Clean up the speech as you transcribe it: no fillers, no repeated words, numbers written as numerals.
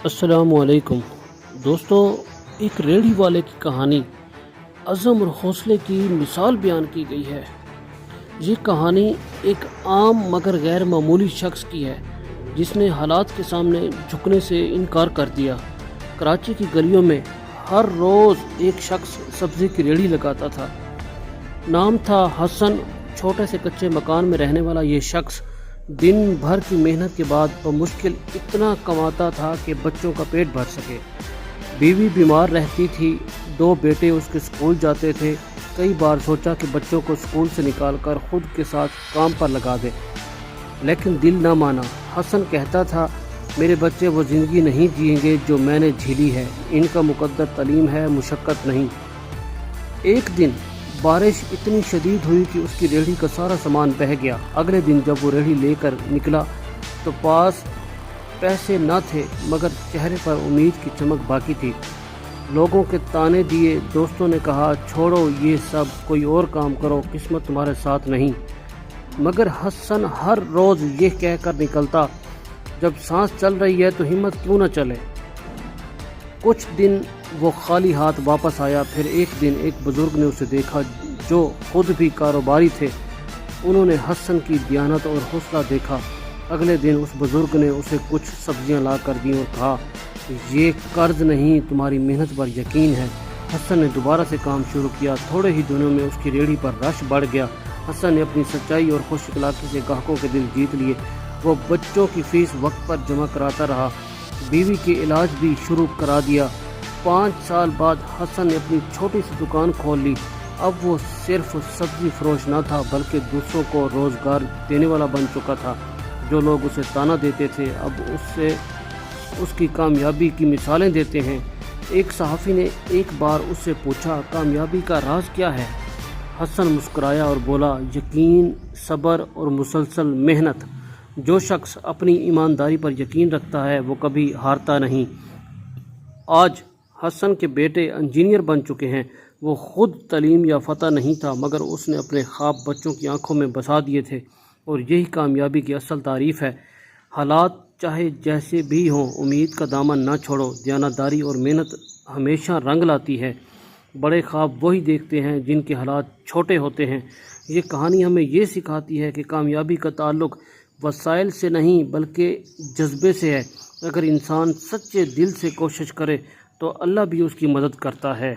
السلام علیکم دوستو، ایک ریڑھی والے کی کہانی عزم اور حوصلے کی مثال بیان کی گئی ہے۔ یہ کہانی ایک عام مگر غیر معمولی شخص کی ہے جس نے حالات کے سامنے جھکنے سے انکار کر دیا۔ کراچی کی گلیوں میں ہر روز ایک شخص سبزی کی ریڑھی لگاتا تھا۔ نام تھا حسن۔ چھوٹے سے کچے مکان میں رہنے والا یہ شخص دن بھر کی محنت کے بعد بمشکل اتنا کماتا تھا کہ بچوں کا پیٹ بھر سکے۔ بیوی بیمار رہتی تھی، 2 بیٹے اس کے اسکول جاتے تھے۔ کئی بار سوچا کہ بچوں کو اسکول سے نکال کر خود کے ساتھ کام پر لگا دے، لیکن دل نہ مانا۔ حسن کہتا تھا، میرے بچے وہ زندگی نہیں جئیں گے جو میں نے جھیلی ہے، ان کا مقدر تعلیم ہے، مشقت نہیں۔ ایک دن بارش اتنی شدید ہوئی کہ اس کی ریڑھی کا سارا سامان بہہ گیا۔ اگلے دن جب وہ ریڑھی لے کر نکلا تو پاس پیسے نہ تھے، مگر چہرے پر امید کی چمک باقی تھی۔ لوگوں کے طعنے دیے، دوستوں نے کہا چھوڑو یہ سب، کوئی اور کام کرو، قسمت تمہارے ساتھ نہیں۔ مگر حسن ہر روز یہ کہہ کر نکلتا، جب سانس چل رہی ہے تو ہمت کیوں نہ چلے۔ کچھ دن وہ خالی ہاتھ واپس آیا۔ پھر ایک دن ایک بزرگ نے اسے دیکھا جو خود بھی کاروباری تھے۔ انہوں نے حسن کی دیانت اور حوصلہ دیکھا۔ اگلے دن اس بزرگ نے اسے کچھ سبزیاں لا کر دیں اور کہا، یہ قرض نہیں، تمہاری محنت پر یقین ہے۔ حسن نے دوبارہ سے کام شروع کیا۔ تھوڑے ہی دنوں میں اس کی ریڑھی پر رش بڑھ گیا۔ حسن نے اپنی سچائی اور خوش اخلاقی سے گاہکوں کے دل جیت لیے۔ وہ بچوں کی فیس وقت پر جمع کراتا رہا، بیوی کے علاج بھی شروع کرا دیا۔ 5 سال بعد حسن نے اپنی چھوٹی سی دکان کھول لی۔ اب وہ صرف سبزی فروش نہ تھا بلکہ دوسروں کو روزگار دینے والا بن چکا تھا۔ جو لوگ اسے طعنہ دیتے تھے اب اس کی کامیابی کی مثالیں دیتے ہیں۔ ایک صحافی نے ایک بار اس سے پوچھا، کامیابی کا راز کیا ہے؟ حسن مسکرایا اور بولا، یقین، صبر اور مسلسل محنت۔ جو شخص اپنی ایمانداری پر یقین رکھتا ہے وہ کبھی ہارتا نہیں۔ آج حسن کے بیٹے انجینئر بن چکے ہیں۔ وہ خود تعلیم یافتہ نہیں تھا، مگر اس نے اپنے خواب بچوں کی آنکھوں میں بسا دیے تھے، اور یہی کامیابی کی اصل تعریف ہے۔ حالات چاہے جیسے بھی ہوں، امید کا دامن نہ چھوڑو۔ دیانتداری اور محنت ہمیشہ رنگ لاتی ہے۔ بڑے خواب وہی دیکھتے ہیں جن کے حالات چھوٹے ہوتے ہیں۔ یہ کہانی ہمیں یہ سکھاتی ہے کہ کامیابی کا تعلق وسائل سے نہیں بلکہ جذبے سے ہے۔ اگر انسان سچے دل سے کوشش کرے تو اللہ بھی اس کی مدد کرتا ہے۔